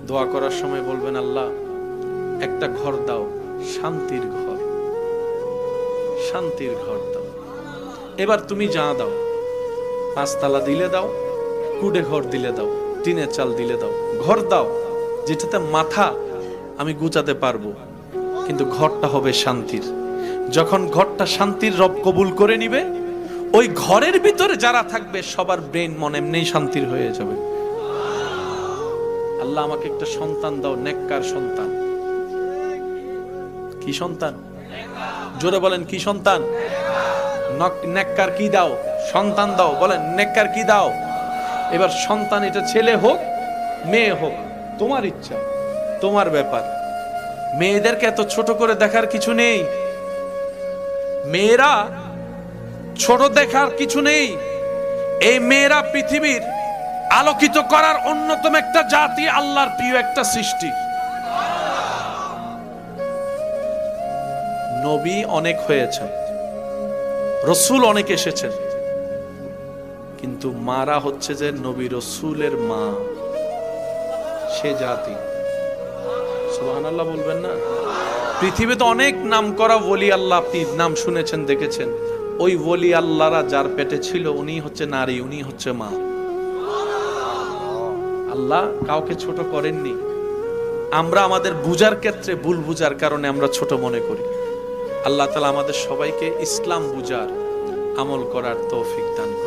দোয়া করার সময় বলবেন, আল্লাহ একটা ঘর দাও, শান্তির ঘর, শান্তির ঘর দাও। এবার তুমি যা দাও, 5 তালা দিলে দাও, কুড়ে ঘর দিলে দাও, টিনের চাল দিলে দাও, ঘর দাও যেটাতে মাথা আমি গুছাতে পারবো, কিন্তু ঘরটা হবে শান্তির। যখন ঘরটা শান্তির রব কবুল করে নিবে, ওই ঘরের ভিতরে যারা থাকবে সবার ব্রেন মন এমনি শান্তির হয়ে যাবে। আল্লাহ আমাকে একটা সন্তান দাও, নেককার সন্তান। কি সন্তান? জোরে বলেন, কি সন্তান? নেককার কি দাও? সন্তান দাও। বলেন, নেককার কি দাও? এবার সন্তান, এটা ছেলে হোক মেয়ে হোক, তোমার ইচ্ছা, তোমার ব্যাপার। মেয়েদেরকে এত ছোট করে দেখার কিছু নেই, মেয়েরা ছোট দেখার কিছু নেই। এই মেয়েরা পৃথিবীর আলোকিত করার অন্যতম একটা জাতি, আল্লাহর প্রিয় একটা সৃষ্টি। নবী অনেক হয়েছেন, রসূল অনেক এসেছেন, কিন্তু মারা হচ্ছে যে নবী রসূলের মা, সে জাতি। সুবহানাল্লাহ বলবেন না? পৃথিবীতে অনেক নাম করা ওলি আল্লাহ আপনি নাম শুনেছেন, দেখেছেন। ওই ওলি আল্লাহরা যার পেটে ছিল, উনি হচ্ছে নারী, উনি হচ্ছে মা। আল্লাহ কাউকে ছোট করেননি। আমরা আমাদের বুঝার ক্ষেত্রে ভুল বুঝার কারণে আমরা ছোট মনে করি। আল্লাহ তাআলা আমাদের সবাইকে ইসলাম বুঝার, আমল করার তৌফিক দান করুন।